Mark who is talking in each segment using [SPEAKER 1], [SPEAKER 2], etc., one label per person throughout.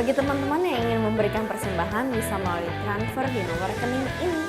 [SPEAKER 1] Bagi teman-teman yang ingin memberikan persembahan bisa melalui transfer di nomor rekening ini.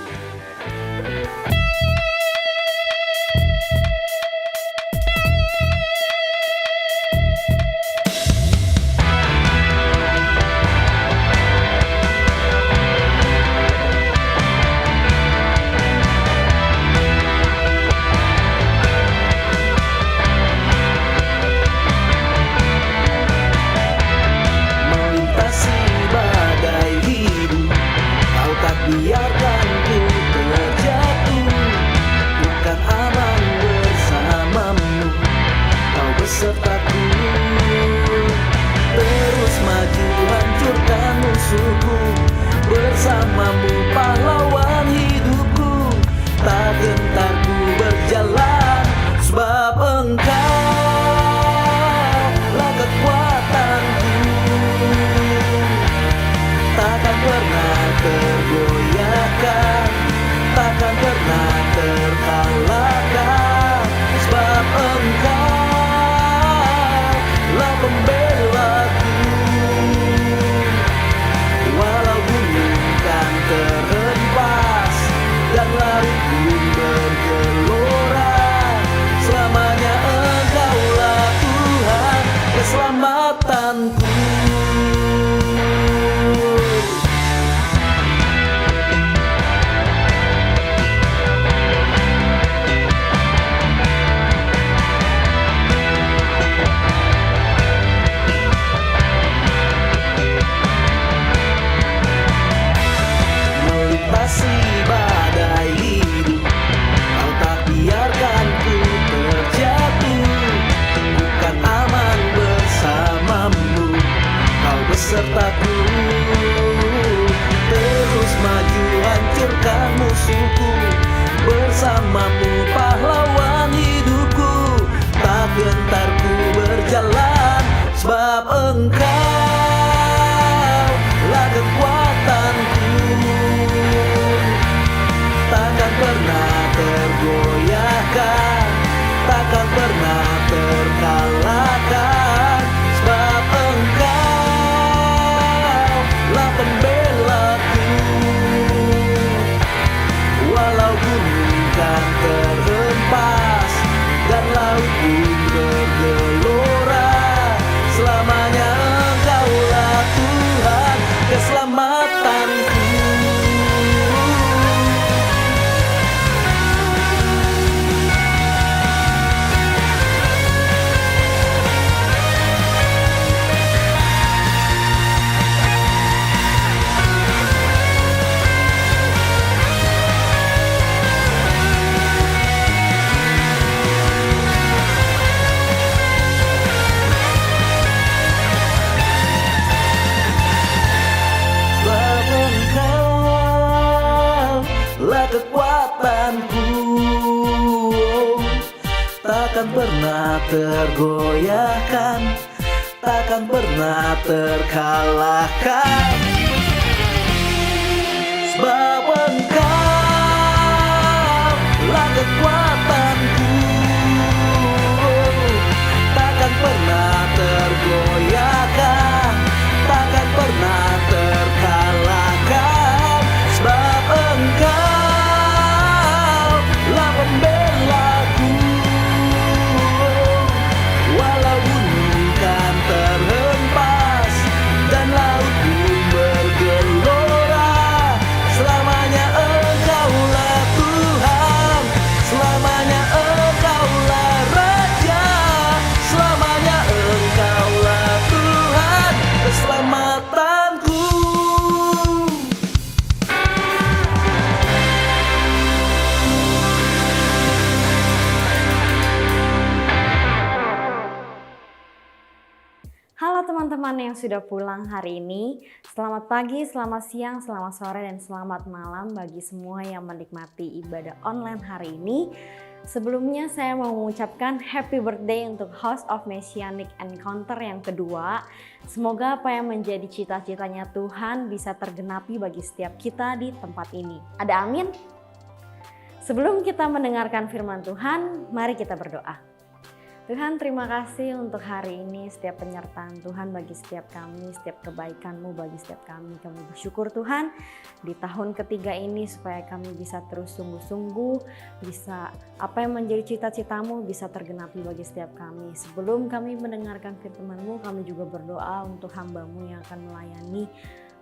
[SPEAKER 2] Biarkan ku terjatuh, bukan aman bersamamu, kau besertaku. Terus maju hancurkan musuhku, bersamamu pahlawan hidupku. Tak gentar ku berjalan, sebab Engkaulah kekuatanku. Takkan pernah tergoyahkan, takkan pernah terkalahkan, sebab Engkaulah pembelaku. Walau gunung kan terhempas dan laut pun bergelora, selamanya Engkaulah Tuhan keselamatanku. Melintasi badai hidup, kau tak biarkan ku terjatuh, bukan aman bersamamu, kau besertaku. Terus maju hancurkan musuhku, bersamamu pahlawan hidupku. Tak gentar ku berjalan, sebab Engkaulah kekuatanku. Takkan pernah tergoyahkan, takkan pernah terkalahkan, sebab Engkaulah pembelaku. Walau gunung kan terhempas dan laut pun bergelora, selamanya Engkaulah Tuhan keselamatanku. Kekuatanku, takkan pernah tergoyahkan, takkan pernah terkalahkan, sebab Engkaulah kekuatanku. Takkan pernah tergoyahkan, takkan pernah terkalahkan, sebab Engkau pembelaku. Walau gunung kan terhempas dan laut pun bergelora, selamanya Engkaulah Tuhan, selamanya Engkaulah Raja, selamanya Engkaulah Tuhan keselamatanku.
[SPEAKER 1] Halo teman-teman yang sudah pulang hari ini. Selamat pagi, selamat siang, selamat sore, dan selamat malam bagi semua yang menikmati ibadah online hari ini. Sebelumnya saya mau mengucapkan happy birthday untuk House of Messianic Encounter yang kedua. Semoga apa yang menjadi cita-citanya Tuhan bisa tergenapi bagi setiap kita di tempat ini. Ada amin? Sebelum kita mendengarkan firman Tuhan, mari kita berdoa. Tuhan, terima kasih untuk hari ini, setiap penyertaan Tuhan bagi setiap kami, setiap kebaikan-Mu bagi setiap kami. Kami bersyukur Tuhan di tahun ketiga ini supaya kami bisa terus sungguh-sungguh, bisa apa yang menjadi cita-cita-Mu bisa tergenapi bagi setiap kami. Sebelum kami mendengarkan firman-Mu, kami juga berdoa untuk hamba-Mu yang akan melayani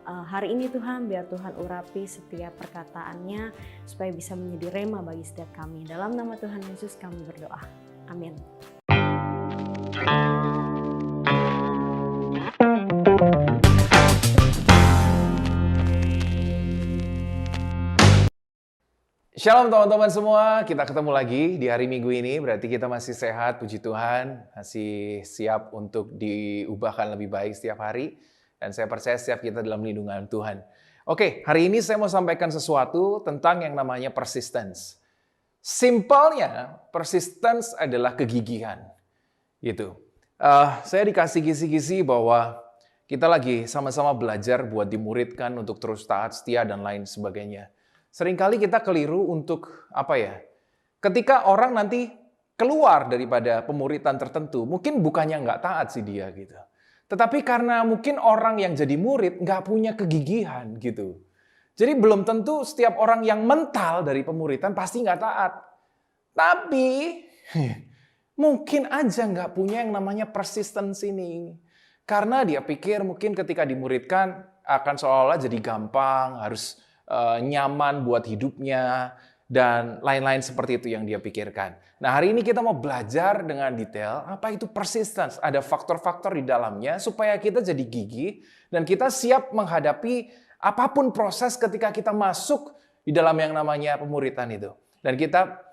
[SPEAKER 1] hari ini Tuhan, biar Tuhan urapi setiap perkataannya supaya bisa menjadi rema bagi setiap kami. Dalam nama Tuhan Yesus kami berdoa. Amin.
[SPEAKER 3] Shalom teman-teman semua, kita ketemu lagi di hari Minggu ini, berarti kita masih sehat, puji Tuhan, masih siap untuk diubahkan lebih baik setiap hari, dan saya percaya setiap kita dalam lindungan Tuhan. Oke, hari ini saya mau sampaikan sesuatu tentang yang namanya persistence. Simpelnya, persistence adalah kegigihan. Gitu. Saya dikasih kisi-kisi bahwa kita lagi sama-sama belajar buat dimuridkan untuk terus taat, setia, dan lain sebagainya. Seringkali kita keliru untuk ketika orang nanti keluar daripada pemuritan tertentu, mungkin bukannya nggak taat sih dia gitu. Tetapi karena mungkin orang yang jadi murid nggak punya kegigihan gitu. Jadi belum tentu setiap orang yang mental dari pemuritan pasti nggak taat. Tapi mungkin aja nggak punya yang namanya persistence ini. Karena dia pikir mungkin ketika dimuridkan akan seolah-olah jadi gampang, harus nyaman buat hidupnya, dan lain-lain seperti itu yang dia pikirkan. Nah, hari ini kita mau belajar dengan detail apa itu persistence. Ada faktor-faktor di dalamnya supaya kita jadi gigih dan kita siap menghadapi apapun proses ketika kita masuk di dalam yang namanya pemuritan itu. Dan kita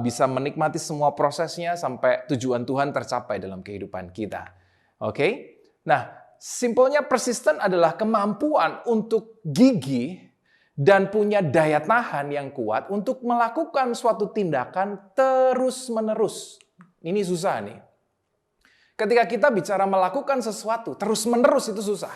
[SPEAKER 3] bisa menikmati semua prosesnya sampai tujuan Tuhan tercapai dalam kehidupan kita. Oke? Nah, simpelnya persisten adalah kemampuan untuk gigih dan punya daya tahan yang kuat untuk melakukan suatu tindakan terus-menerus. Ini susah nih. Ketika kita bicara melakukan sesuatu terus-menerus itu susah.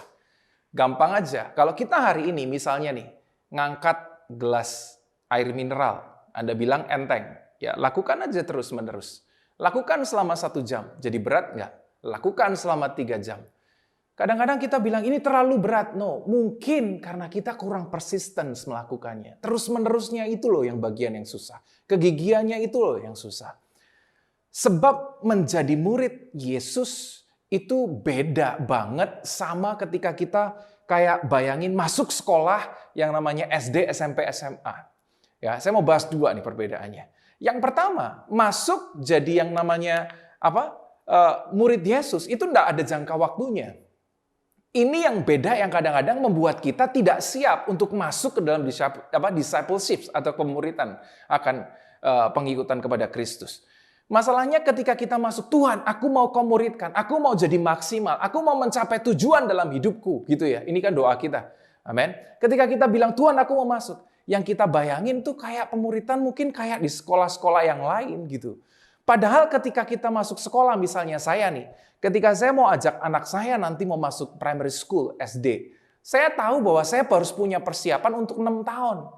[SPEAKER 3] Gampang aja. Kalau kita hari ini misalnya nih, ngangkat gelas air mineral, Anda bilang enteng. Ya, lakukan aja terus-menerus. Lakukan selama 1 jam. Jadi berat nggak? Lakukan selama 3 jam. Kadang-kadang kita bilang ini terlalu berat. No, mungkin karena kita kurang persisten melakukannya. Terus-menerusnya itu loh yang bagian yang susah. Kegigihannya itu loh yang susah. Sebab menjadi murid Yesus itu beda banget sama ketika kita kayak bayangin masuk sekolah yang namanya SD, SMP, SMA. Ya, saya mau bahas 2 nih perbedaannya. Yang pertama, masuk jadi yang namanya murid Yesus itu enggak ada jangka waktunya. Ini yang beda yang kadang-kadang membuat kita tidak siap untuk masuk ke dalam discipleship atau pemuritan akan pengikutan kepada Kristus. Masalahnya ketika kita masuk, Tuhan, aku mau kau muridkan, aku mau jadi maksimal, aku mau mencapai tujuan dalam hidupku, gitu ya. Ini kan doa kita. Amin. Ketika kita bilang, Tuhan, aku mau masuk, yang kita bayangin tuh kayak pemuritan mungkin kayak di sekolah-sekolah yang lain gitu. Padahal ketika kita masuk sekolah, misalnya saya nih, ketika saya mau ajak anak saya nanti mau masuk primary school, SD, saya tahu bahwa saya harus punya persiapan untuk 6 tahun.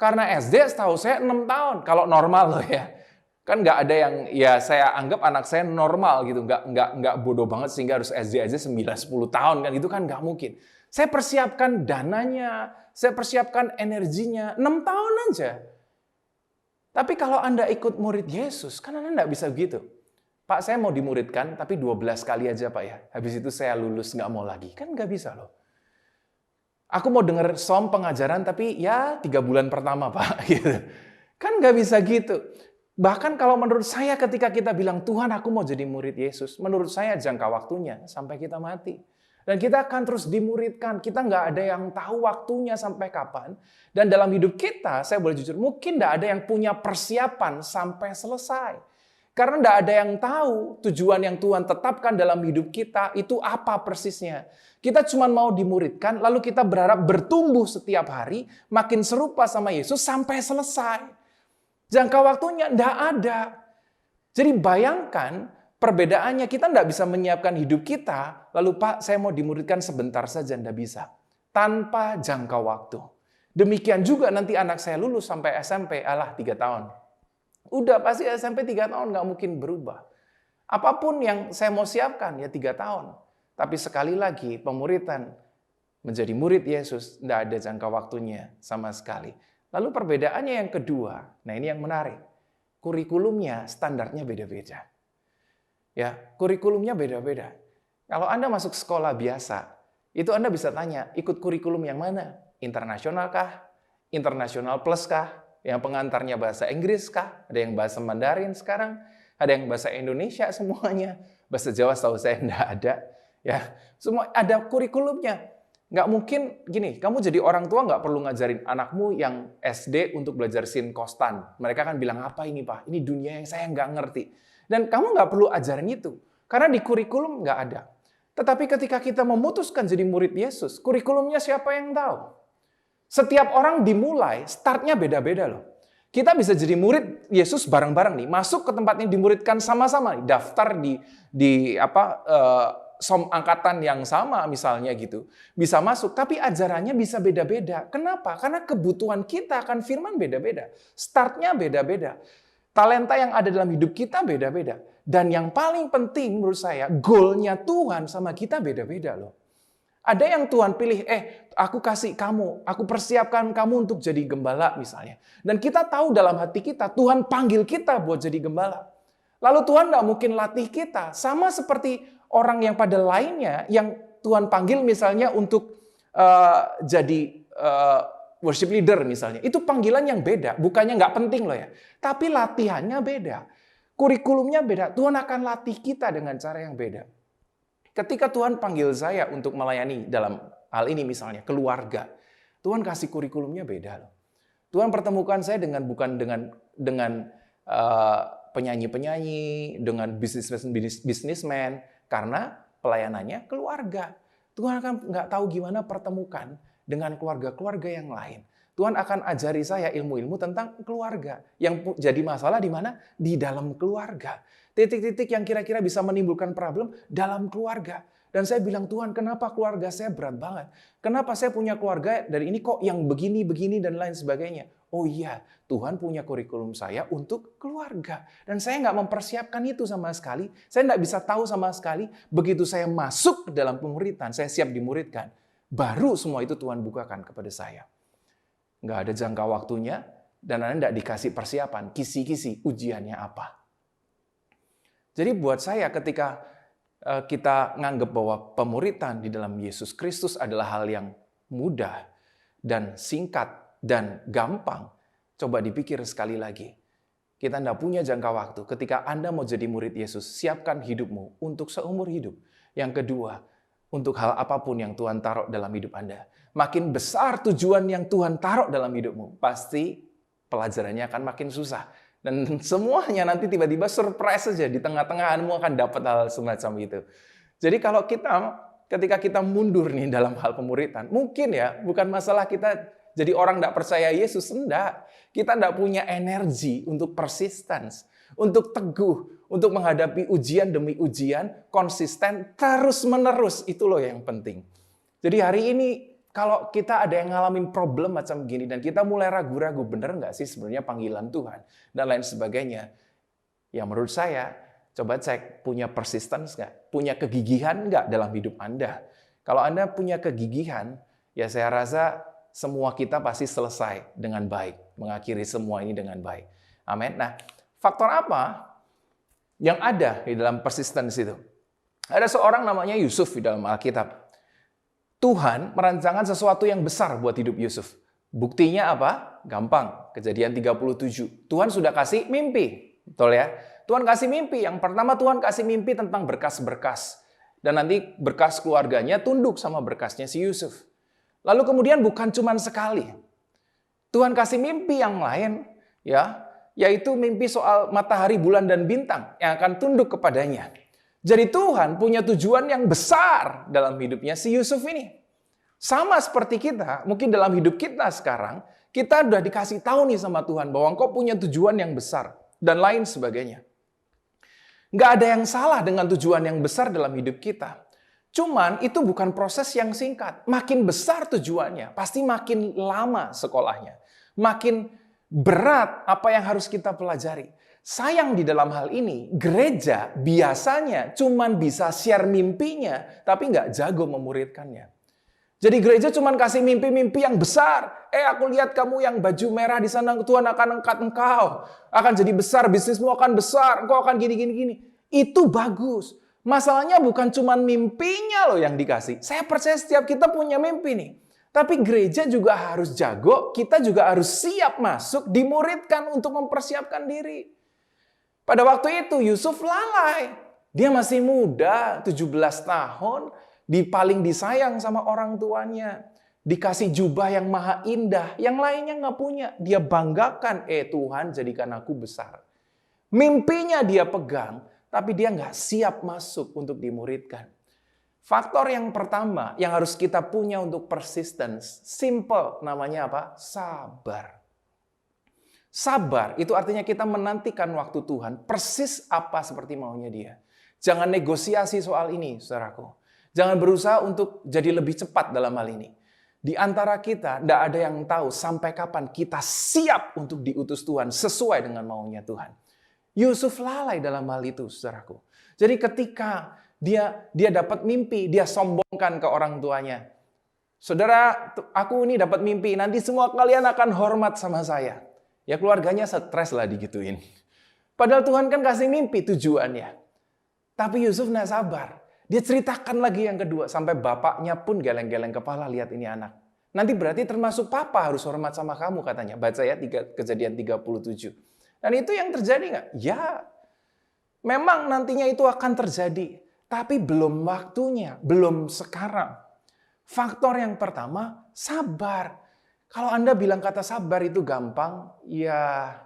[SPEAKER 3] Karena SD setahu saya 6 tahun, kalau normal loh ya. Kan nggak ada yang, ya saya anggap anak saya normal gitu, nggak bodoh banget sehingga harus SD aja 9-10 tahun, kan itu kan nggak mungkin. Saya persiapkan dananya, saya persiapkan energinya, 6 tahun aja. Tapi kalau Anda ikut murid Yesus, kan Anda nggak bisa begitu. Pak, saya mau dimuridkan, tapi 12 kali aja Pak ya. Habis itu saya lulus, nggak mau lagi. Kan nggak bisa loh. Aku mau dengar pengajaran, tapi ya 3 bulan pertama Pak. Gitu. Kan nggak bisa gitu. Bahkan kalau menurut saya ketika kita bilang, Tuhan aku mau jadi murid Yesus, menurut saya jangka waktunya sampai kita mati. Dan kita akan terus dimuridkan. Kita nggak ada yang tahu waktunya sampai kapan. Dan dalam hidup kita, saya boleh jujur, mungkin nggak ada yang punya persiapan sampai selesai. Karena nggak ada yang tahu tujuan yang Tuhan tetapkan dalam hidup kita itu apa persisnya. Kita cuma mau dimuridkan, lalu kita berharap bertumbuh setiap hari, makin serupa sama Yesus sampai selesai. Jangka waktunya nggak ada. Jadi bayangkan, perbedaannya kita tidak bisa menyiapkan hidup kita, lalu Pak, saya mau dimuridkan sebentar saja, tidak bisa. Tanpa jangka waktu. Demikian juga nanti anak saya lulus sampai SMP, 3 tahun. Udah pasti SMP 3 tahun nggak mungkin berubah. Apapun yang saya mau siapkan, ya 3 tahun. Tapi sekali lagi, pemuritan menjadi murid Yesus, tidak ada jangka waktunya sama sekali. Lalu perbedaannya yang kedua, nah ini yang menarik. Kurikulumnya, standarnya beda-beda. Ya, kurikulumnya beda-beda. Kalau Anda masuk sekolah biasa, itu Anda bisa tanya, ikut kurikulum yang mana? Internasional kah? Internasional plus kah? Yang pengantarnya bahasa Inggris kah? Ada yang bahasa Mandarin sekarang? Ada yang bahasa Indonesia semuanya? Bahasa Jawa setahu saya tidak ada. Ya, semua ada kurikulumnya. Nggak mungkin gini, kamu jadi orang tua nggak perlu ngajarin anakmu yang SD untuk belajar sin kostan. Mereka kan bilang, apa ini Pak? Ini dunia yang saya nggak ngerti. Dan kamu nggak perlu ajarin itu. Karena di kurikulum nggak ada. Tetapi ketika kita memutuskan jadi murid Yesus, kurikulumnya siapa yang tahu? Setiap orang dimulai, startnya beda-beda loh. Kita bisa jadi murid Yesus bareng-bareng nih, masuk ke tempat yang dimuridkan sama-sama, daftar di som angkatan yang sama misalnya gitu. Bisa masuk, tapi ajarannya bisa beda-beda. Kenapa? Karena kebutuhan kita akan firman beda-beda. Startnya beda-beda. Talenta yang ada dalam hidup kita beda-beda. Dan yang paling penting menurut saya, goalnya Tuhan sama kita beda-beda loh. Ada yang Tuhan pilih, aku kasih kamu, aku persiapkan kamu untuk jadi gembala misalnya. Dan kita tahu dalam hati kita, Tuhan panggil kita buat jadi gembala. Lalu Tuhan nggak mungkin latih kita. Sama seperti orang yang pada lainnya, yang Tuhan panggil misalnya untuk jadi worship leader misalnya. Itu panggilan yang beda, bukannya nggak penting loh ya. Tapi latihannya beda. Kurikulumnya beda. Tuhan akan latih kita dengan cara yang beda. Ketika Tuhan panggil saya untuk melayani dalam hal ini misalnya keluarga, Tuhan kasih kurikulumnya beda loh. Tuhan pertemukan saya bukan dengan penyanyi-penyanyi, dengan bisnismen, karena pelayanannya keluarga. Tuhan akan nggak tahu gimana pertemukan dengan keluarga-keluarga yang lain. Tuhan akan ajari saya ilmu-ilmu tentang keluarga. Yang jadi masalah di mana? Di dalam keluarga. Titik-titik yang kira-kira bisa menimbulkan problem dalam keluarga. Dan saya bilang, Tuhan, kenapa keluarga saya berat banget? Kenapa saya punya keluarga dari ini kok yang begini-begini dan lain sebagainya? Oh iya, Tuhan punya kurikulum saya untuk keluarga. Dan saya nggak mempersiapkan itu sama sekali. Saya nggak bisa tahu sama sekali. Begitu saya masuk ke dalam pemuritan, saya siap dimuridkan. Baru semua itu Tuhan bukakan kepada saya. Nggak ada jangka waktunya, dan Anda nggak dikasih persiapan, kisi-kisi ujiannya apa. Jadi buat saya ketika kita nganggap bahwa pemuritan di dalam Yesus Kristus adalah hal yang mudah dan singkat dan gampang, coba dipikir sekali lagi. Kita tidak punya jangka waktu. Ketika Anda mau jadi murid Yesus, siapkan hidupmu untuk seumur hidup. Yang kedua, untuk hal apapun yang Tuhan taruh dalam hidup Anda. Makin besar tujuan yang Tuhan taruh dalam hidupmu, pasti pelajarannya akan makin susah. Dan semuanya nanti tiba-tiba surprise saja di tengah-tengahmu akan dapat hal semacam itu. Jadi kalau ketika kita mundur nih dalam hal pemuritan, mungkin ya bukan masalah kita jadi orang tidak percaya Yesus, enggak. Kita tidak punya energi untuk persistence, untuk teguh, untuk menghadapi ujian demi ujian, konsisten, terus-menerus. Itu loh yang penting. Jadi hari ini kalau kita ada yang ngalamin problem macam gini dan kita mulai ragu-ragu, bener nggak sih sebenarnya panggilan Tuhan dan lain sebagainya. Ya menurut saya, coba cek punya persistence nggak? Punya kegigihan nggak dalam hidup Anda? Kalau Anda punya kegigihan, ya saya rasa semua kita pasti selesai dengan baik. Mengakhiri semua ini dengan baik. Amin. Nah, faktor apa yang ada di dalam persistence itu? Ada seorang namanya Yusuf di dalam Alkitab. Tuhan merancangkan sesuatu yang besar buat hidup Yusuf. Buktinya apa? Gampang. Kejadian 37. Tuhan sudah kasih mimpi. Betul ya? Tuhan kasih mimpi. Yang pertama Tuhan kasih mimpi tentang berkas-berkas. Dan nanti berkas keluarganya tunduk sama berkasnya si Yusuf. Lalu kemudian bukan cuma sekali. Tuhan kasih mimpi yang lain. Ya, yaitu mimpi soal matahari, bulan, dan bintang yang akan tunduk kepadanya. Jadi Tuhan punya tujuan yang besar dalam hidupnya si Yusuf ini. Sama seperti kita, mungkin dalam hidup kita sekarang, kita udah dikasih tahu nih sama Tuhan bahwa Engkau punya tujuan yang besar dan lain sebagainya. Nggak ada yang salah dengan tujuan yang besar dalam hidup kita. Cuman itu bukan proses yang singkat. Makin besar tujuannya, pasti makin lama sekolahnya. Makin berat apa yang harus kita pelajari. Sayang di dalam hal ini, gereja biasanya cuman bisa share mimpinya, tapi nggak jago memuridkannya. Jadi gereja cuman kasih mimpi-mimpi yang besar. Aku lihat kamu yang baju merah di sana, Tuhan akan angkat engkau. Akan jadi besar, bisnismu akan besar, engkau akan gini. Itu bagus. Masalahnya bukan cuman mimpinya loh yang dikasih. Saya percaya setiap kita punya mimpi nih. Tapi gereja juga harus jago, kita juga harus siap masuk, dimuridkan untuk mempersiapkan diri. Pada waktu itu Yusuf lalai. Dia masih muda, 17 tahun, paling disayang sama orang tuanya. Dikasih jubah yang maha indah, yang lainnya nggak punya. Dia banggakan, Tuhan jadikan aku besar. Mimpinya dia pegang, tapi dia nggak siap masuk untuk dimuridkan. Faktor yang pertama yang harus kita punya untuk persistence, simple, namanya apa? Sabar. Sabar itu artinya kita menantikan waktu Tuhan, persis apa seperti maunya dia. Jangan negosiasi soal ini, saudaraku. Jangan berusaha untuk jadi lebih cepat dalam hal ini. Di antara kita, tidak ada yang tahu sampai kapan kita siap untuk diutus Tuhan sesuai dengan maunya Tuhan. Yusuf lalai dalam hal itu, saudaraku. Jadi ketika dia dapat mimpi, dia sombongkan ke orang tuanya. Saudara, aku ini dapat mimpi, nanti semua kalian akan hormat sama saya. Ya keluarganya stres lah digituin. Padahal Tuhan kan kasih mimpi tujuannya. Tapi Yusuf nggak sabar. Dia ceritakan lagi yang kedua. Sampai bapaknya pun geleng-geleng kepala lihat ini anak. Nanti berarti termasuk papa harus hormat sama kamu katanya. Baca ya Kejadian 37. Dan itu yang terjadi nggak? Ya, memang nantinya itu akan terjadi. Tapi belum waktunya, belum sekarang. Faktor yang pertama, sabar. Kalau Anda bilang kata sabar itu gampang, ya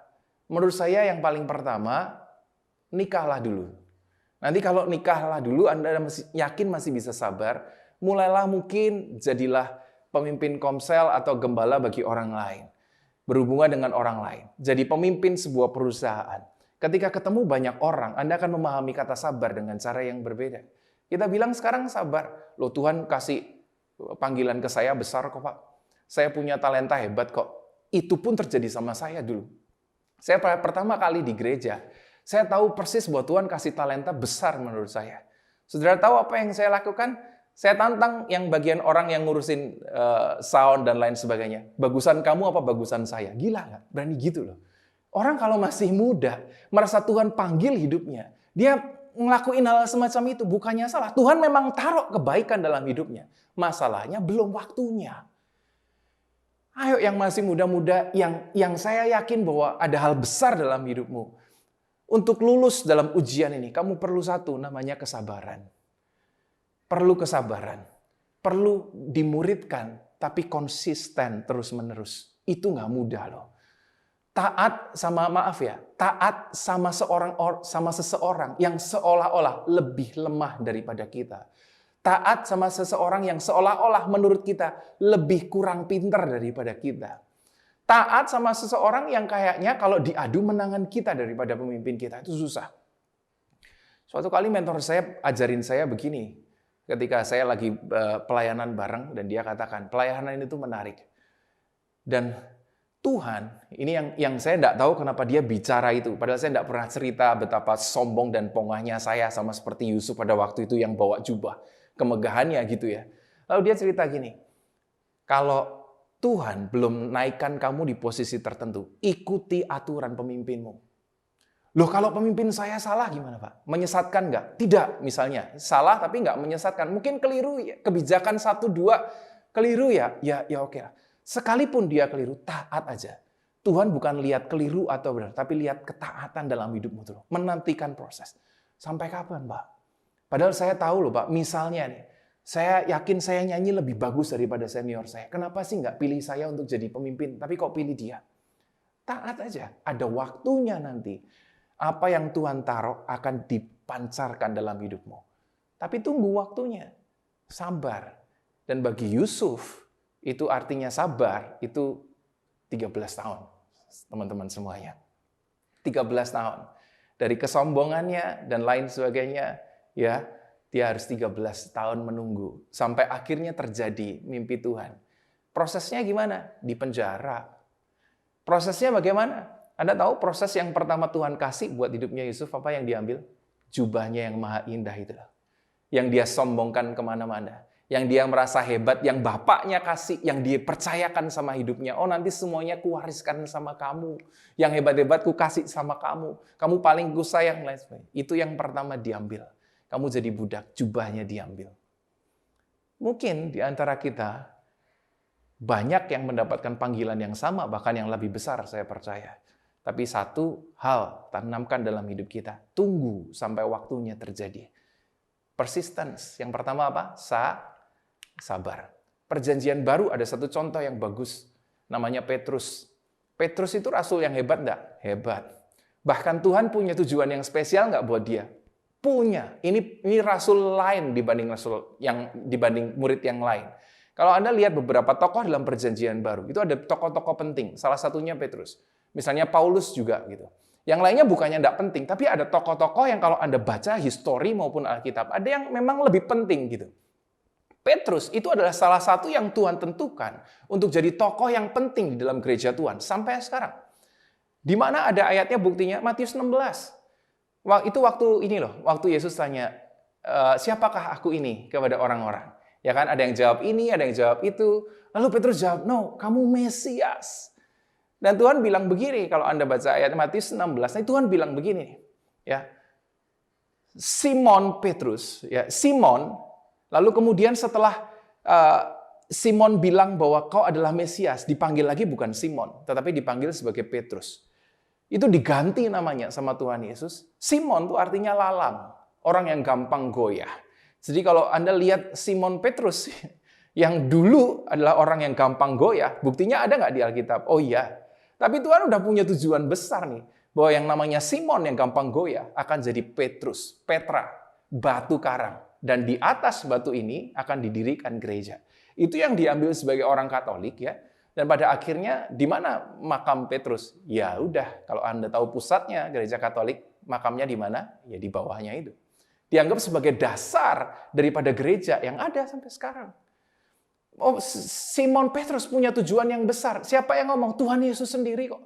[SPEAKER 3] menurut saya yang paling pertama, nikahlah dulu. Nanti kalau nikahlah dulu, Anda yakin masih bisa sabar, mulailah mungkin jadilah pemimpin komsel atau gembala bagi orang lain. Berhubungan dengan orang lain. Jadi pemimpin sebuah perusahaan. Ketika ketemu banyak orang, Anda akan memahami kata sabar dengan cara yang berbeda. Kita bilang sekarang sabar. Loh Tuhan kasih panggilan ke saya besar kok Pak. Saya punya talenta hebat kok. Itu pun terjadi sama saya dulu. Saya pertama kali di gereja, saya tahu persis bahwa Tuhan kasih talenta besar menurut saya. Saudara tahu apa yang saya lakukan? Saya tantang yang bagian orang yang ngurusin sound dan lain sebagainya. Bagusan kamu apa bagusan saya? Gila nggak? Berani gitu loh. Orang kalau masih muda, merasa Tuhan panggil hidupnya, dia ngelakuin hal semacam itu, bukannya salah. Tuhan memang taruh kebaikan dalam hidupnya. Masalahnya belum waktunya. Ayo yang masih muda-muda, yang saya yakin bahwa ada hal besar dalam hidupmu. Untuk lulus dalam ujian ini, kamu perlu satu, namanya kesabaran. Perlu kesabaran. Perlu dimuridkan, tapi konsisten terus-menerus. Itu nggak mudah loh. Taat sama seseorang yang seolah-olah lebih lemah daripada kita. Taat sama seseorang yang seolah-olah menurut kita lebih kurang pintar daripada kita. Taat sama seseorang yang kayaknya kalau diadu menangan kita daripada pemimpin kita. Itu susah. Suatu kali mentor saya ajarin saya begini. Ketika saya lagi pelayanan bareng dan dia katakan, pelayanan itu menarik. Dan Tuhan, ini yang saya tidak tahu kenapa dia bicara itu. Padahal saya tidak pernah cerita betapa sombong dan pongahnya saya sama seperti Yusuf pada waktu itu yang bawa jubah. Kemegahannya gitu ya. Lalu dia cerita gini, kalau Tuhan belum naikkan kamu di posisi tertentu, ikuti aturan pemimpinmu. Loh kalau pemimpin saya salah gimana Pak? Menyesatkan nggak? Tidak misalnya. Salah tapi nggak menyesatkan. Mungkin keliru ya. Kebijakan 1-2 keliru ya. Ya oke lah. Sekalipun dia keliru, taat aja. Tuhan bukan lihat keliru atau benar, tapi lihat ketaatan dalam hidupmu tuh. Menantikan proses. Sampai kapan Pak? Padahal saya tahu loh Pak, misalnya nih, saya yakin saya nyanyi lebih bagus daripada senior saya. Kenapa sih nggak pilih saya untuk jadi pemimpin, tapi kok pilih dia? Taat aja, ada waktunya nanti. Apa yang Tuhan taruh akan dipancarkan dalam hidupmu. Tapi tunggu waktunya, sabar. Dan bagi Yusuf, itu artinya sabar, itu 13 tahun, teman-teman semuanya. 13 tahun. Dari kesombongannya dan lain sebagainya, ya, dia harus 13 tahun menunggu. Sampai akhirnya terjadi mimpi Tuhan. Prosesnya gimana? Di penjara. Prosesnya bagaimana? Anda tahu proses yang pertama Tuhan kasih buat hidupnya Yusuf apa yang diambil? Jubahnya yang maha indah itu. Yang dia sombongkan kemana-mana. Yang dia merasa hebat, yang bapaknya kasih, yang dia percayakan sama hidupnya. Oh nanti semuanya kuwariskan sama kamu. Yang hebat-hebat ku kasih sama kamu. Kamu paling ku sayang. Itu yang pertama diambil. Kamu jadi budak, jubahnya diambil. Mungkin di antara kita, banyak yang mendapatkan panggilan yang sama, bahkan yang lebih besar saya percaya. Tapi satu hal, tanamkan dalam hidup kita. Tunggu sampai waktunya terjadi. Persistence. Yang pertama apa? Sabar. Perjanjian baru ada satu contoh yang bagus. Namanya Petrus. Petrus itu rasul yang hebat enggak? Hebat. Bahkan Tuhan punya tujuan yang spesial enggak buat dia? Punya. Ini rasul lain dibanding murid yang lain. Kalau Anda lihat beberapa tokoh dalam perjanjian baru, itu ada tokoh-tokoh penting. Salah satunya Petrus. Misalnya Paulus juga gitu. Yang lainnya bukannya tidak penting, tapi ada tokoh-tokoh yang kalau Anda baca histori maupun Alkitab, ada yang memang lebih penting gitu. Petrus itu adalah salah satu yang Tuhan tentukan untuk jadi tokoh yang penting di dalam gereja Tuhan sampai sekarang. Di mana ada ayatnya buktinya Matius 16. Itu waktu Yesus tanya, siapakah aku ini kepada orang-orang? Ya kan, ada yang jawab ini, ada yang jawab itu. Lalu Petrus jawab, no, kamu Mesias. Dan Tuhan bilang begini, kalau Anda baca ayat Matius 16, Tuhan bilang begini, ya. Simon Petrus, ya, Simon, lalu kemudian setelah Simon bilang bahwa kau adalah Mesias, dipanggil lagi bukan Simon, tetapi dipanggil sebagai Petrus. Itu diganti namanya sama Tuhan Yesus. Simon itu artinya lalang, orang yang gampang goyah. Jadi kalau Anda lihat Simon Petrus, yang dulu adalah orang yang gampang goyah, buktinya ada nggak di Alkitab? Oh iya. Tapi Tuhan udah punya tujuan besar nih, bahwa yang namanya Simon yang gampang goyah akan jadi Petrus, Petra, batu karang. Dan di atas batu ini akan didirikan gereja. Itu yang diambil sebagai orang Katolik ya. Dan pada akhirnya di mana makam Petrus? Ya udah, kalau Anda tahu pusatnya gereja Katolik, makamnya di mana? Ya di bawahnya itu. Dianggap sebagai dasar daripada gereja yang ada sampai sekarang. Oh, Simon Petrus punya tujuan yang besar. Siapa yang ngomong? Tuhan Yesus sendiri kok.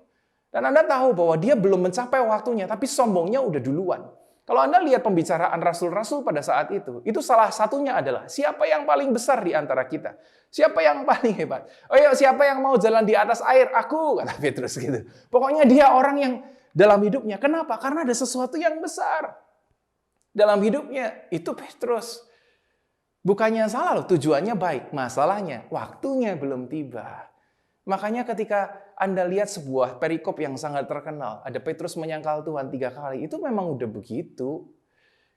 [SPEAKER 3] Dan Anda tahu bahwa dia belum mencapai waktunya, tapi sombongnya udah duluan. Kalau Anda lihat pembicaraan rasul-rasul pada saat itu salah satunya adalah, siapa yang paling besar di antara kita? Siapa yang paling hebat? Oh iya, siapa yang mau jalan di atas air? Aku, kata Petrus gitu. Pokoknya dia orang yang dalam hidupnya. Kenapa? Karena ada sesuatu yang besar dalam hidupnya. Itu Petrus. Bukannya salah loh, tujuannya baik. Masalahnya, waktunya belum tiba. Makanya ketika Anda lihat sebuah perikop yang sangat terkenal, ada Petrus menyangkal Tuhan 3 kali, itu memang udah begitu.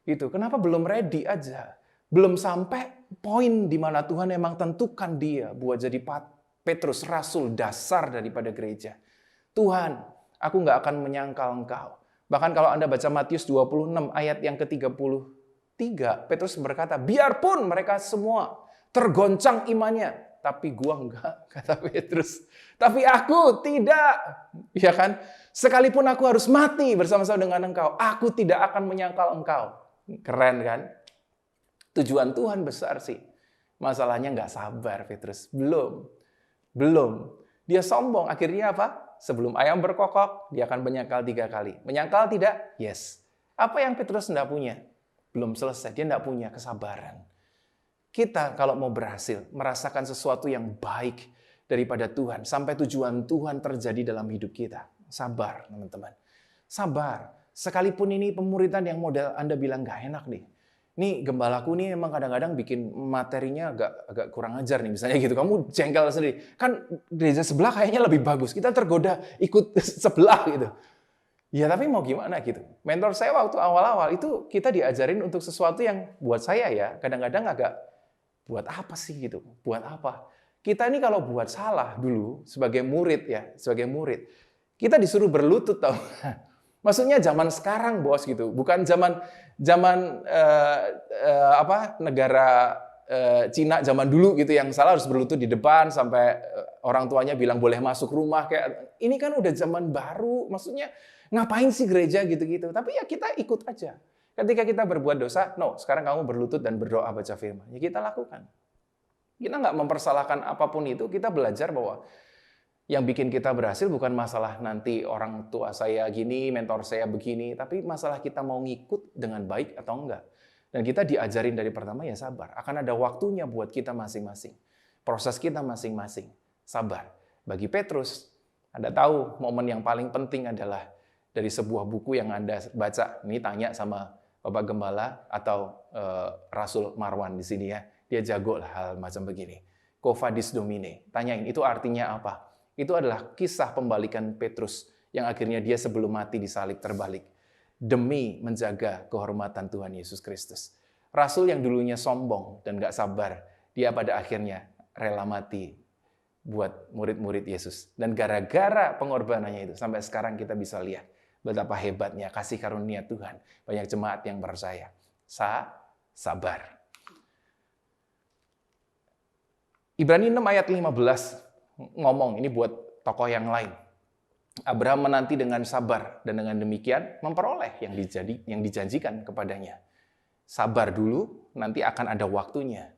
[SPEAKER 3] Gitu. Kenapa belum ready aja? Belum sampai poin di mana Tuhan memang tentukan dia buat jadi Petrus, rasul dasar daripada gereja. Tuhan, aku nggak akan menyangkal engkau. Bahkan kalau Anda baca Matius 26 ayat yang ke-33, Petrus berkata, biarpun mereka semua tergoncang imannya, tapi gua enggak, kata Petrus. Tapi aku tidak, ya kan? Sekalipun aku harus mati bersama-sama dengan engkau, aku tidak akan menyangkal engkau. Keren kan? Tujuan Tuhan besar sih. Masalahnya nggak sabar Petrus. Belum. Dia sombong. Akhirnya apa? Sebelum ayam berkokok, dia akan menyangkal 3 kali. Menyangkal tidak? Yes. Apa yang Petrus tidak punya? Belum selesai. Dia tidak punya kesabaran. Kita kalau mau berhasil, merasakan sesuatu yang baik daripada Tuhan, sampai tujuan Tuhan terjadi dalam hidup kita. Sabar, teman-teman. Sabar. Sekalipun ini pemuritan yang model Anda bilang nggak enak nih. Nih gembalaku nih emang kadang-kadang bikin materinya agak kurang ajar nih. Misalnya gitu, kamu jengkel sendiri. Kan gereja sebelah kayaknya lebih bagus. Kita tergoda ikut sebelah gitu. Ya tapi mau gimana gitu. Mentor saya waktu awal-awal itu kita diajarin untuk sesuatu yang buat saya ya kadang-kadang agak buat apa sih gitu. Buat apa? Kita ini kalau buat salah dulu sebagai murid ya, sebagai murid. Kita disuruh berlutut tau. Maksudnya zaman sekarang bos gitu. Bukan zaman negara Cina zaman dulu gitu yang salah harus berlutut di depan sampai orang tuanya bilang boleh masuk rumah kayak ini kan udah zaman baru. Maksudnya ngapain sih gereja gitu-gitu? Tapi ya kita ikut aja. Ketika kita berbuat dosa, no, sekarang kamu berlutut dan berdoa baca firman. Ya kita lakukan. Kita nggak mempersalahkan apapun itu, kita belajar bahwa Yang bikin kita berhasil bukan masalah nanti orang tua saya gini, mentor saya begini, tapi masalah kita mau ngikut dengan baik atau enggak. Dan kita diajarin dari pertama ya sabar. Akan ada waktunya buat kita masing-masing. Proses kita masing-masing. Sabar. Bagi Petrus, Anda tahu momen yang paling penting adalah dari sebuah buku yang Anda baca. Ini tanya sama Bapak Gembala atau Rasul Marwan di sini ya. Dia jago lah hal macam begini. Quo vadis Domine. Tanyain, itu artinya apa? Itu adalah kisah pembalikan Petrus yang akhirnya dia sebelum mati disalib terbalik demi menjaga kehormatan Tuhan Yesus Kristus. Rasul yang dulunya sombong dan gak sabar, dia pada akhirnya rela mati buat murid-murid Yesus. Dan gara-gara pengorbanannya itu, sampai sekarang kita bisa lihat betapa hebatnya kasih karunia Tuhan. Banyak jemaat yang percaya. Sabar. Ibrani 6 ayat 15 ngomong, ini buat tokoh yang lain. Abraham menanti dengan sabar dan dengan demikian memperoleh yang dijanjikan kepadanya. Sabar dulu, nanti akan ada waktunya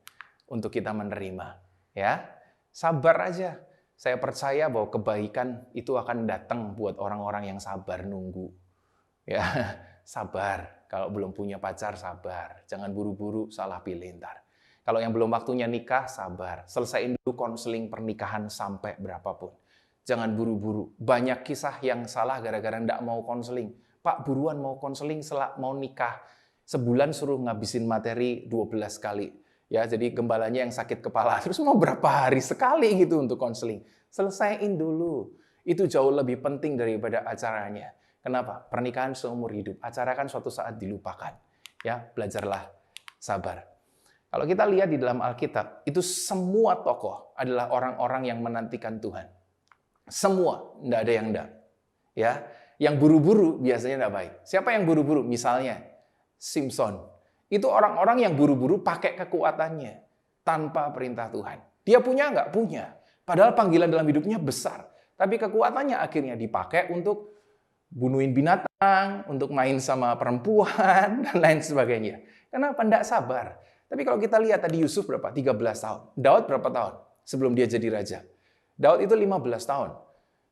[SPEAKER 3] untuk kita menerima. Ya, sabar aja. Saya percaya bahwa kebaikan itu akan datang buat orang-orang yang sabar nunggu. Ya, sabar. Kalau belum punya pacar, sabar. Jangan buru-buru salah pilih ntar. Kalau yang belum waktunya nikah, sabar. Selesaiin dulu konseling pernikahan sampai berapapun. Jangan buru-buru. Banyak kisah yang salah gara-gara nggak mau konseling. Pak, buruan mau konseling, mau nikah. Sebulan suruh ngabisin materi 12 kali. Ya, jadi gembalanya yang sakit kepala. Terus mau berapa hari sekali gitu untuk konseling. Selesaiin dulu. Itu jauh lebih penting daripada acaranya. Kenapa? Pernikahan seumur hidup. Acara kan suatu saat dilupakan. Ya, belajarlah sabar. Kalau kita lihat di dalam Alkitab, itu semua tokoh adalah orang-orang yang menantikan Tuhan. Semua, enggak ada yang enggak. Ya, yang buru-buru biasanya enggak baik. Siapa yang buru-buru? Misalnya Simpson. Itu orang-orang yang buru-buru pakai kekuatannya tanpa perintah Tuhan. Dia punya enggak? Punya. Padahal panggilan dalam hidupnya besar. Tapi kekuatannya akhirnya dipakai untuk bunuhin binatang, untuk main sama perempuan, dan lain sebagainya. Kenapa? Enggak sabar. Tapi kalau kita lihat tadi Yusuf berapa? 13 tahun. Daud berapa tahun sebelum dia jadi raja? Daud itu 15 tahun.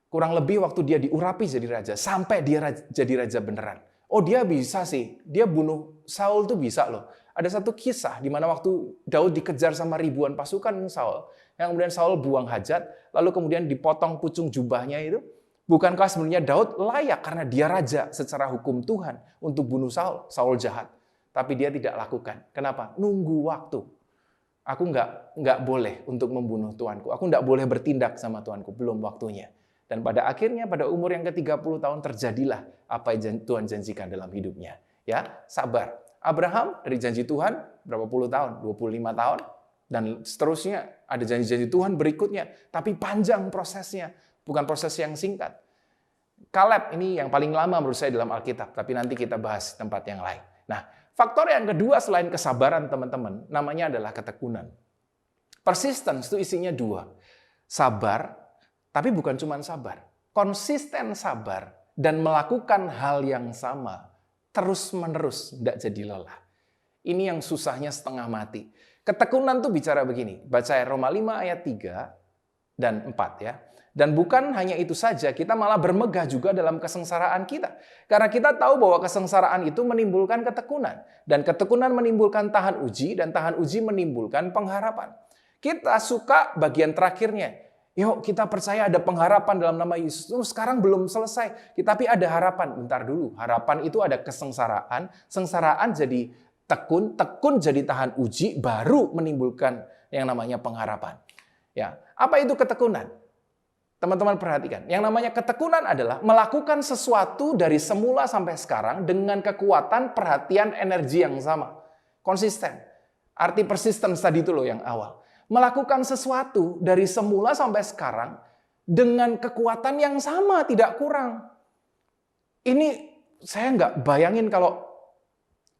[SPEAKER 3] Kurang lebih waktu dia diurapi jadi raja. Sampai dia jadi raja beneran. Oh, dia bisa sih. Dia bunuh Saul tuh bisa loh. Ada satu kisah di mana waktu Daud dikejar sama ribuan pasukan Saul. Yang kemudian Saul buang hajat. Lalu kemudian dipotong pucung jubahnya itu. Bukankah sebenarnya Daud layak karena dia raja secara hukum Tuhan untuk bunuh Saul. Saul jahat. Tapi dia tidak lakukan. Kenapa? Nunggu waktu. Aku nggak boleh untuk membunuh Tuanku. Aku nggak boleh bertindak sama Tuanku. Belum waktunya. Dan pada akhirnya, pada umur yang ke-30 tahun, terjadilah apa yang Tuhan janjikan dalam hidupnya. Ya, sabar. Abraham, dari janji Tuhan, berapa puluh tahun? 25 tahun. Dan seterusnya, ada janji-janji Tuhan berikutnya. Tapi panjang prosesnya. Bukan proses yang singkat. Kaleb, ini yang paling lama menurut saya dalam Alkitab. Tapi nanti kita bahas tempat yang lain. Nah, faktor yang kedua selain kesabaran teman-teman, namanya adalah ketekunan. Persistence itu isinya dua. Sabar, tapi bukan cuma sabar. Konsisten sabar dan melakukan hal yang sama. Terus-menerus, tidak jadi lelah. Ini yang susahnya setengah mati. Ketekunan tuh bicara begini. Baca Roma 5 ayat 3 dan 4 ya. Dan bukan hanya itu saja, kita malah bermegah juga dalam kesengsaraan kita. Karena kita tahu bahwa kesengsaraan itu menimbulkan ketekunan. Dan ketekunan menimbulkan tahan uji, dan tahan uji menimbulkan pengharapan. Kita suka bagian terakhirnya. Yuk kita percaya ada pengharapan dalam nama Yesus. Sekarang belum selesai, tapi ada harapan. Bentar dulu, harapan itu ada kesengsaraan. Sengsaraan jadi tekun, tekun jadi tahan uji, baru menimbulkan yang namanya pengharapan. Ya, apa itu ketekunan? Teman-teman perhatikan, yang namanya ketekunan adalah melakukan sesuatu dari semula sampai sekarang dengan kekuatan, perhatian, energi yang sama. Konsisten. Arti persistence tadi itu loh yang awal. Melakukan sesuatu dari semula sampai sekarang dengan kekuatan yang sama, tidak kurang. Ini saya nggak bayangin kalau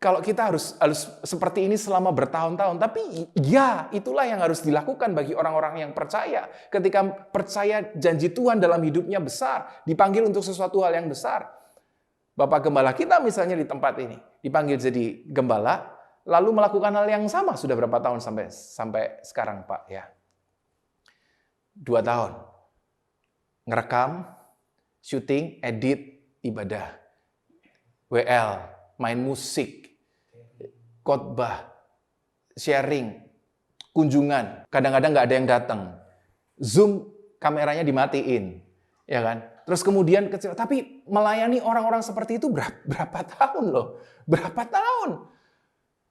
[SPEAKER 3] kita harus seperti ini selama bertahun-tahun. Tapi ya, itulah yang harus dilakukan bagi orang-orang yang percaya. Ketika percaya janji Tuhan dalam hidupnya besar, dipanggil untuk sesuatu hal yang besar. Bapak Gembala kita misalnya di tempat ini, dipanggil jadi gembala, lalu melakukan hal yang sama. Sudah berapa tahun sampai sekarang Pak? Ya, 2 tahun. ngerekam, syuting, edit, ibadah. WL, main musik, khotbah, sharing, kunjungan. Kadang-kadang nggak ada yang datang. Zoom, kameranya dimatiin. Ya kan? Terus kemudian kecil. Tapi melayani orang-orang seperti itu berapa tahun loh? Berapa tahun?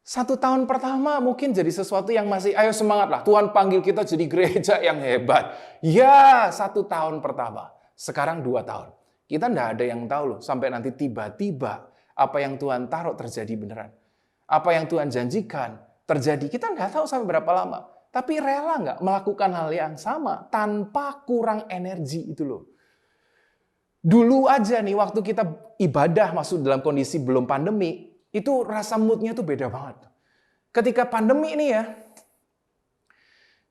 [SPEAKER 3] 1 tahun pertama mungkin jadi sesuatu yang masih, ayo semangatlah. Tuhan panggil kita jadi gereja yang hebat. Ya, 1 tahun pertama. Sekarang 2 tahun. Kita nggak ada yang tahu loh. Sampai nanti tiba-tiba apa yang Tuhan taruh terjadi beneran. Apa yang Tuhan janjikan terjadi. Kita nggak tahu sampai berapa lama. Tapi rela nggak melakukan hal yang sama tanpa kurang energi itu loh. Dulu aja nih waktu kita ibadah masuk dalam kondisi belum pandemi, itu rasa moodnya tuh beda banget. Ketika pandemi ini ya,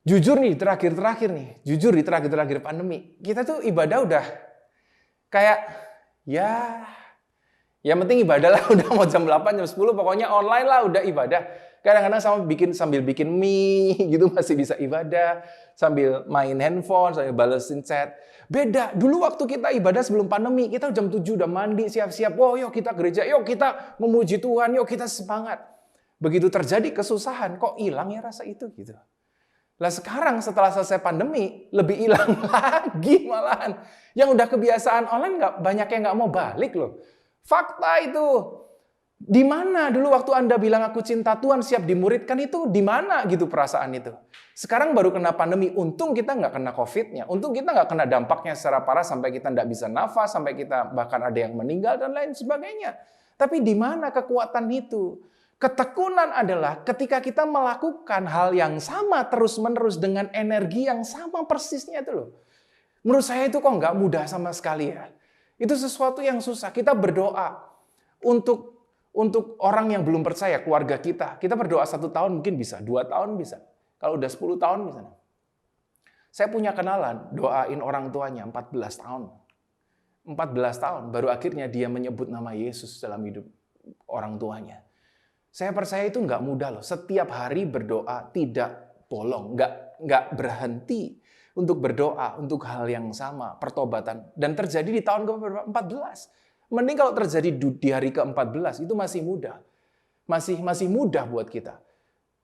[SPEAKER 3] jujur nih di terakhir pandemi, kita tuh ibadah udah kayak ya yang penting ibadah lah, udah mau jam 8, jam 10, pokoknya online lah udah ibadah. Kadang-kadang sambil bikin mie gitu masih bisa ibadah, sambil main handphone, sambil balesin chat. Beda, dulu waktu kita ibadah sebelum pandemi, kita jam 7 udah mandi, siap-siap. Wow, yuk kita gereja, yuk kita memuji Tuhan, yuk kita semangat. Begitu terjadi kesusahan, kok hilang ya rasa itu gitu. Lah sekarang setelah selesai pandemi, lebih hilang lagi malahan. Yang udah kebiasaan online banyak yang nggak mau balik loh. Fakta itu. Di mana dulu waktu Anda bilang aku cinta Tuhan, siap dimuridkan itu, di mana gitu perasaan itu? Sekarang baru kena pandemi, untung kita nggak kena COVID-nya, untung kita nggak kena dampaknya secara parah sampai kita nggak bisa nafas, sampai kita bahkan ada yang meninggal dan lain sebagainya. Tapi di mana kekuatan itu? Ketekunan adalah ketika kita melakukan hal yang sama terus-menerus dengan energi yang sama persisnya itu loh. Menurut saya itu kok nggak mudah sama sekali ya. Itu sesuatu yang susah. Kita berdoa untuk orang yang belum percaya, keluarga kita. Kita berdoa 1 tahun mungkin bisa, 2 tahun bisa. Kalau udah 10 tahun misalnya. Saya punya kenalan, doain orang tuanya 14 tahun. 14 tahun, baru akhirnya dia menyebut nama Yesus dalam hidup orang tuanya. Saya percaya itu nggak mudah loh. Setiap hari berdoa tidak bolong, nggak berhenti untuk berdoa untuk hal yang sama, pertobatan. Dan terjadi di tahun ke-14. Mending kalau terjadi di hari ke-14, itu masih mudah. Masih mudah buat kita.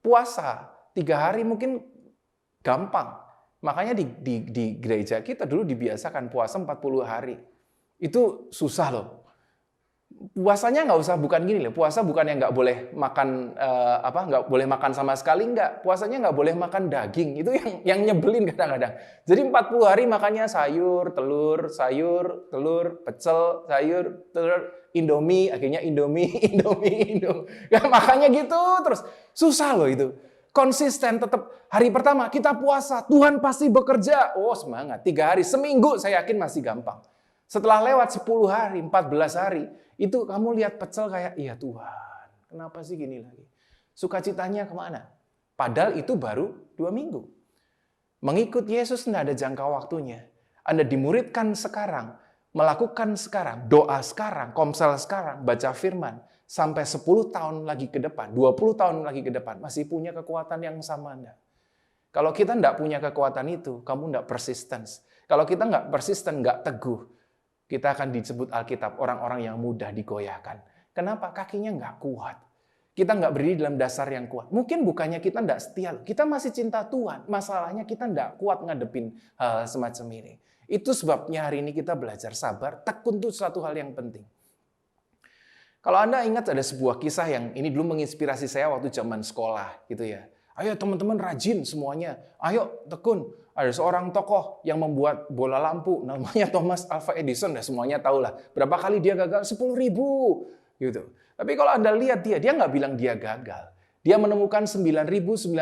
[SPEAKER 3] Puasa 3 hari mungkin gampang. Makanya di gereja kita dulu dibiasakan puasa 40 hari. Itu susah loh. Puasanya nggak usah bukan gini loh. Puasa bukan yang nggak boleh makan nggak boleh makan sama sekali, nggak. Puasanya nggak boleh makan daging. Itu yang nyebelin kadang-kadang. Jadi 40 hari makannya sayur, telur, pecel, sayur, telur, Indomie, akhirnya Indomie. Makanya gitu terus. Susah loh itu. Konsisten tetap. Hari pertama kita puasa, Tuhan pasti bekerja. Oh semangat. 3 hari, seminggu saya yakin masih gampang. Setelah lewat 10 hari, 14 hari, itu kamu lihat pecel kayak, iya Tuhan, kenapa sih gini lagi? Sukacitanya kemana? Padahal itu baru 2 minggu. Mengikut Yesus tidak ada jangka waktunya. Anda dimuridkan sekarang, melakukan sekarang, doa sekarang, komsel sekarang, baca firman, sampai 10 tahun lagi ke depan, 20 tahun lagi ke depan, masih punya kekuatan yang sama Anda. Kalau kita tidak punya kekuatan itu, kamu tidak persistence. Kalau kita nggak persisten, nggak teguh, kita akan disebut Alkitab orang-orang yang mudah digoyahkan. Kenapa? Kakinya nggak kuat. Kita nggak berdiri dalam dasar yang kuat. Mungkin bukannya kita nggak setia loh. Kita masih cinta Tuhan. Masalahnya kita nggak kuat ngadepin hal semacam ini. Itu sebabnya hari ini kita belajar sabar. Tekun itu suatu hal yang penting. Kalau Anda ingat ada sebuah kisah yang ini dulu menginspirasi saya waktu zaman sekolah gitu ya. Ayo teman-teman rajin semuanya. Ayo tekun. Ada seorang tokoh yang membuat bola lampu, namanya Thomas Alva Edison, semuanya tahu lah. Berapa kali dia gagal? 10.000 gitu. Tapi kalau Anda lihat dia nggak bilang dia gagal. Dia menemukan 9.999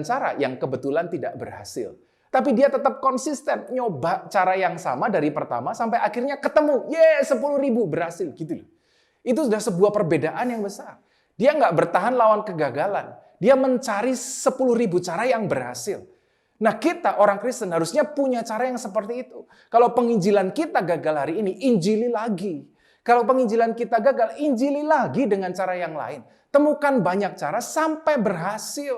[SPEAKER 3] cara yang kebetulan tidak berhasil. Tapi dia tetap konsisten nyoba cara yang sama dari pertama sampai akhirnya ketemu. 10.000 berhasil gitu loh. Itu sudah sebuah perbedaan yang besar. Dia nggak bertahan lawan kegagalan. Dia mencari 10.000 cara yang berhasil. Nah kita orang Kristen harusnya punya cara yang seperti itu. Kalau penginjilan kita gagal hari ini, injili lagi. Kalau penginjilan kita gagal, injili lagi dengan cara yang lain. Temukan banyak cara sampai berhasil.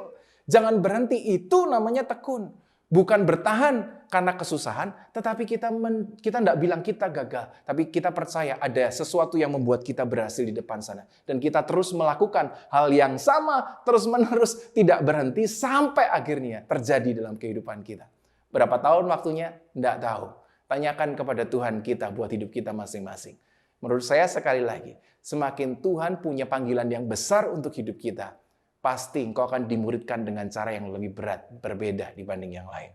[SPEAKER 3] Jangan berhenti, itu namanya tekun. Bukan bertahan karena kesusahan, tetapi kita tidak bilang kita gagal, tapi kita percaya ada sesuatu yang membuat kita berhasil di depan sana. Dan kita terus melakukan hal yang sama, terus-menerus, tidak berhenti, sampai akhirnya terjadi dalam kehidupan kita. Berapa tahun waktunya? Tidak tahu. Tanyakan kepada Tuhan kita buat hidup kita masing-masing. Menurut saya sekali lagi, semakin Tuhan punya panggilan yang besar untuk hidup kita, pasti engkau akan dimuridkan dengan cara yang lebih berat, berbeda dibanding yang lain.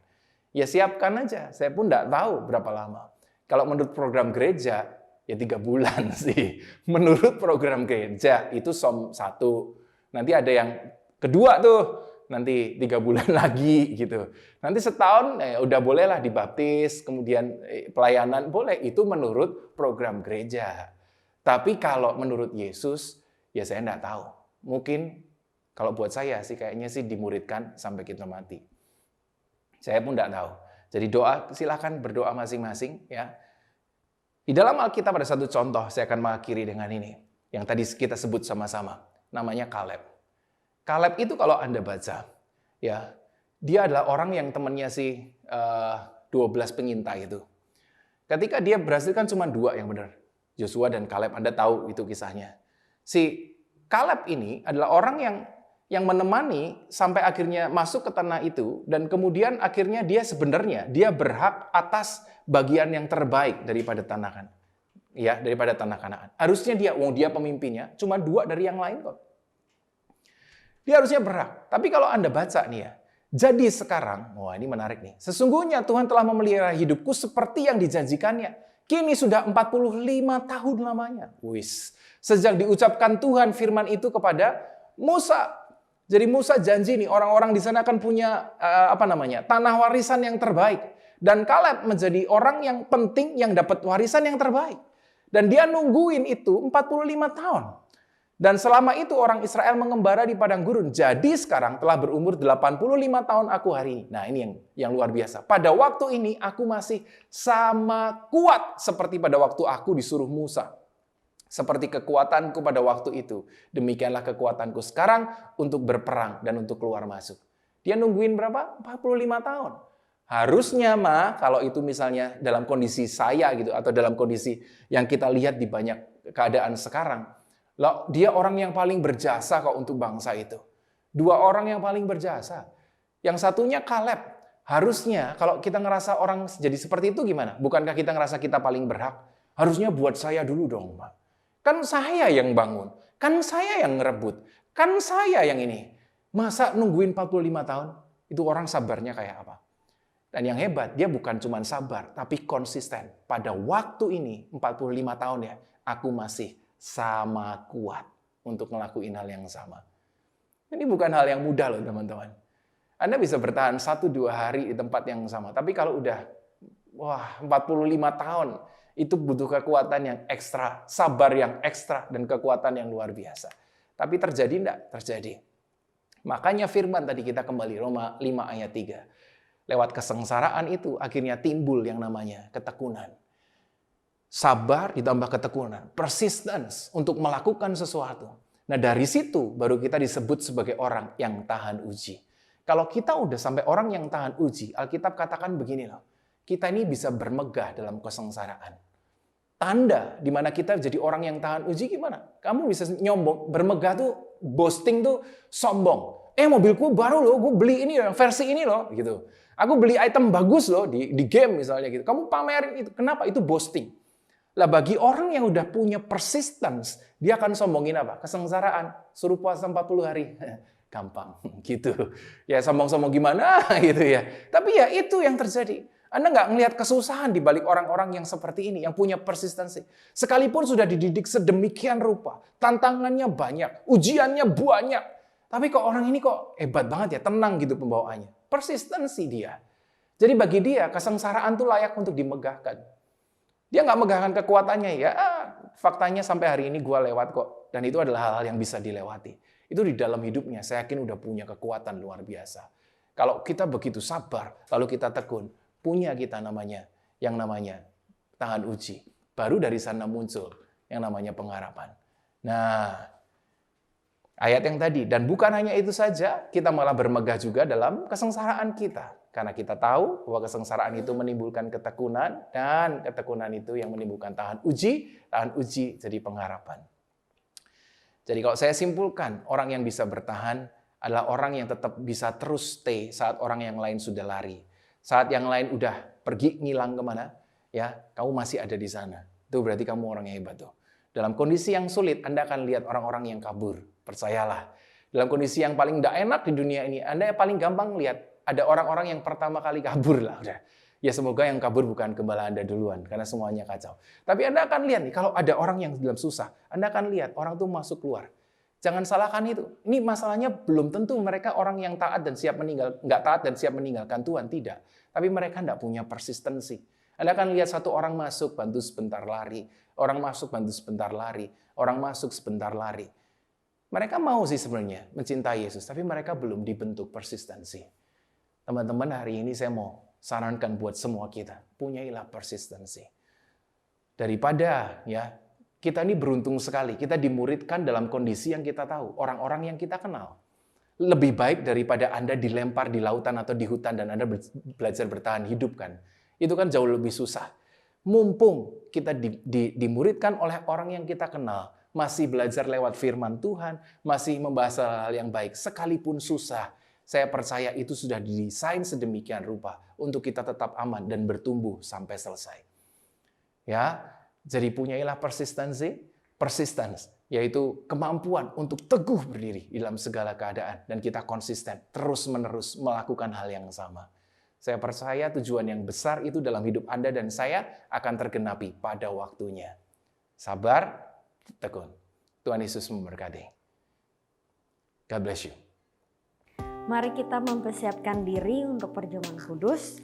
[SPEAKER 3] Ya siapkan aja, saya pun tidak tahu berapa lama. Kalau menurut program gereja, ya 3 bulan sih. Menurut program gereja, itu som 1. Nanti ada yang kedua tuh, nanti 3 bulan lagi gitu. Nanti setahun, udah bolehlah dibaptis, kemudian pelayanan, boleh. Itu menurut program gereja. Tapi kalau menurut Yesus, ya saya tidak tahu. Mungkin kalau buat saya sih, kayaknya sih dimuridkan sampai kita mati. Saya pun tidak tahu. Jadi doa, silakan berdoa masing-masing ya. Di dalam Alkitab ada satu contoh, saya akan mengakhiri dengan ini. Yang tadi kita sebut sama-sama. Namanya Kaleb. Kaleb itu kalau Anda baca, ya, dia adalah orang yang temannya si 12 pengintai itu. Ketika dia berhasil kan cuma 2 yang benar. Joshua dan Kaleb, Anda tahu itu kisahnya. Si Kaleb ini adalah orang yang menemani sampai akhirnya masuk ke tanah itu, dan kemudian akhirnya dia sebenarnya dia berhak atas bagian yang terbaik daripada tanah Kanaan. Ya, daripada tanah Kanaan. Harusnya dia pemimpinnya, cuma 2 dari yang lain kok. Dia harusnya berhak. Tapi kalau Anda baca nih ya, jadi sekarang, wah ini menarik nih. Sesungguhnya Tuhan telah memelihara hidupku seperti yang dijanjikannya. Kini sudah 45 tahun lamanya. Wis. Sejak diucapkan Tuhan firman itu kepada Musa. Jadi Musa janji nih orang-orang di sana akan punya tanah warisan yang terbaik. Dan Kaleb menjadi orang yang penting yang dapat warisan yang terbaik. Dan dia nungguin itu 45 tahun. Dan selama itu orang Israel mengembara di padang gurun. Jadi sekarang telah berumur 85 tahun aku hari ini. Nah ini yang luar biasa. Pada waktu ini aku masih sama kuat seperti pada waktu aku disuruh Musa. Seperti kekuatanku pada waktu itu, demikianlah kekuatanku sekarang untuk berperang dan untuk keluar masuk. Dia nungguin berapa? 45 tahun. Harusnya kalau itu misalnya dalam kondisi saya gitu, atau dalam kondisi yang kita lihat di banyak keadaan sekarang, dia orang yang paling berjasa kok untuk bangsa itu. 2 orang yang paling berjasa. Yang satunya Kaleb. Harusnya kalau kita ngerasa orang jadi seperti itu gimana? Bukankah kita ngerasa kita paling berhak? Harusnya buat saya dulu dong, Pak. Kan saya yang bangun, kan saya yang ngerebut, kan saya yang ini. Masa nungguin 45 tahun? Itu orang sabarnya kayak apa? Dan yang hebat, dia bukan cuma sabar, tapi konsisten. Pada waktu ini, 45 tahun ya, aku masih sama kuat untuk ngelakuin hal yang sama. Ini bukan hal yang mudah loh teman-teman. Anda bisa bertahan 1-2 hari di tempat yang sama, tapi kalau udah 45 tahun, itu butuh kekuatan yang ekstra, sabar yang ekstra, dan kekuatan yang luar biasa. Tapi terjadi enggak? Terjadi. Makanya firman tadi kita kembali, Roma 5 ayat 3. Lewat kesengsaraan itu akhirnya timbul yang namanya ketekunan. Sabar ditambah ketekunan. Persistence untuk melakukan sesuatu. Nah dari situ baru kita disebut sebagai orang yang tahan uji. Kalau kita udah sampai orang yang tahan uji, Alkitab katakan begini loh. Kita ini bisa bermegah dalam kesengsaraan. Tanda di mana kita jadi orang yang tahan uji gimana? Kamu bisa nyombong, bermegah tuh, boasting tuh sombong. Mobilku baru loh, gue beli ini loh, versi ini loh, gitu. Aku beli item bagus loh di game misalnya gitu. Kamu pamerin itu, kenapa? Itu boasting. Lah bagi orang yang udah punya persistence, dia akan sombongin apa? Kesengsaraan. Suruh puasa 40 hari. Gampang gitu. Ya sombong-sombong gimana gitu ya. Tapi ya itu yang terjadi. Anda nggak ngelihat kesusahan di balik orang-orang yang seperti ini, yang punya persistensi. Sekalipun sudah dididik sedemikian rupa, tantangannya banyak, ujiannya banyak. Tapi kok orang ini kok hebat banget ya, tenang gitu pembawaannya. Persistensi dia. Jadi bagi dia, kesengsaraan itu layak untuk dimegahkan. Dia nggak megahkan kekuatannya, ya faktanya sampai hari ini gue lewat kok. Dan itu adalah hal-hal yang bisa dilewati. Itu di dalam hidupnya, saya yakin udah punya kekuatan luar biasa. Kalau kita begitu sabar, lalu kita tekun, punya kita yang namanya tahan uji. Baru dari sana muncul yang namanya pengharapan. Nah, ayat yang tadi. Dan bukan hanya itu saja, kita malah bermegah juga dalam kesengsaraan kita. Karena kita tahu bahwa kesengsaraan itu menimbulkan ketekunan, dan ketekunan itu yang menimbulkan tahan uji jadi pengharapan. Jadi kalau saya simpulkan, orang yang bisa bertahan adalah orang yang tetap bisa terus stay saat orang yang lain sudah lari. Saat yang lain udah pergi ngilang kemana, ya kamu masih ada di sana. Itu berarti kamu orang yang hebat tuh. Dalam kondisi yang sulit, Anda akan lihat orang-orang yang kabur. Percayalah. Dalam kondisi yang paling tidak enak di dunia ini, Anda yang paling gampang lihat ada orang-orang yang pertama kali kabur lah. Udah. Ya semoga yang kabur bukan gembala Anda duluan, karena semuanya kacau. Tapi Anda akan lihat nih, kalau ada orang yang dalam susah, Anda akan lihat orang itu masuk keluar. Jangan salahkan itu. Ini masalahnya belum tentu mereka orang yang taat dan siap meninggal, nggak taat dan siap meninggalkan Tuhan, tidak. Tapi mereka nggak punya persistensi. Anda akan lihat satu orang masuk, bantu sebentar lari. Orang masuk, bantu sebentar lari. Orang masuk, sebentar lari. Mereka mau sih sebenarnya mencintai Yesus, tapi mereka belum dibentuk persistensi. Teman-teman, hari ini saya mau sarankan buat semua kita, punyailah persistensi. Daripada ya kita ini beruntung sekali, kita dimuridkan dalam kondisi yang kita tahu, orang-orang yang kita kenal. Lebih baik daripada Anda dilempar di lautan atau di hutan dan Anda belajar bertahan hidup kan. Itu kan jauh lebih susah. Mumpung kita dimuridkan oleh orang yang kita kenal, masih belajar lewat firman Tuhan, masih membahas hal yang baik, sekalipun susah, saya percaya itu sudah didesain sedemikian rupa untuk kita tetap aman dan bertumbuh sampai selesai. Ya, jadi punyailah persistence, yaitu kemampuan untuk teguh berdiri dalam segala keadaan dan kita konsisten terus-menerus melakukan hal yang sama. Saya percaya tujuan yang besar itu dalam hidup Anda dan saya akan tergenapi pada waktunya. Sabar, tekun. Tuhan Yesus memberkati. God bless you.
[SPEAKER 1] Mari kita mempersiapkan diri untuk perjamuan kudus.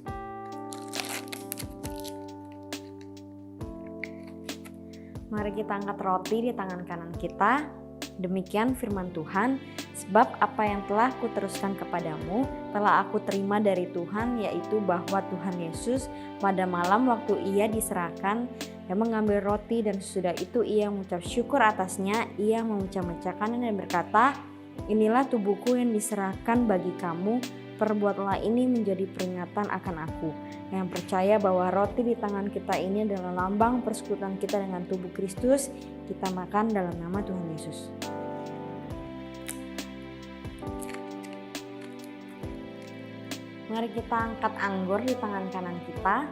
[SPEAKER 1] Mari kita angkat roti di tangan kanan kita. Demikian firman Tuhan, sebab apa yang telah kuteruskan kepadamu, telah aku terima dari Tuhan, yaitu bahwa Tuhan Yesus pada malam waktu ia diserahkan, ia mengambil roti dan sesudah itu ia mengucap syukur atasnya, ia memecah-mecahkannya dan berkata, inilah tubuhku yang diserahkan bagi kamu, perbuatlah ini menjadi peringatan akan aku. Yang percaya bahwa roti di tangan kita ini adalah lambang persekutuan kita dengan tubuh Kristus, kita makan dalam nama Tuhan Yesus. Mari kita angkat anggur di tangan kanan kita.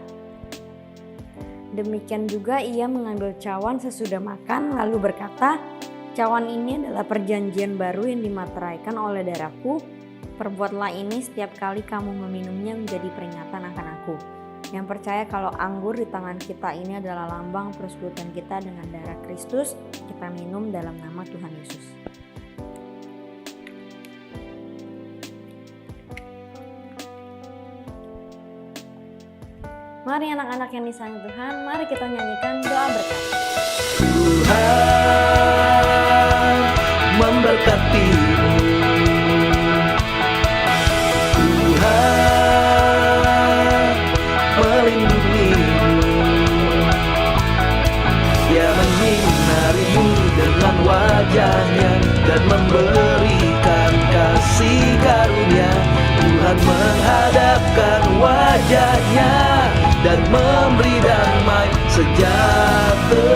[SPEAKER 1] Demikian juga ia mengambil cawan sesudah makan lalu berkata, cawan ini adalah perjanjian baru yang dimateraikan oleh darahku. Perbuatlah ini setiap kali kamu meminumnya menjadi peringatan akan aku. Yang percaya kalau anggur di tangan kita ini adalah lambang persekutuan kita dengan darah Kristus, kita minum dalam nama Tuhan Yesus. Mari anak-anak yang disayang Tuhan, mari kita nyanyikan doa berkat.
[SPEAKER 2] Tuhan memberkatimu. Tuhan melindungimu. Dia menyinarimu dengan wajahnya dan memberikan kasih karunia. Tuhan menghadapkan wajahnya dan memberi damai sejahtera.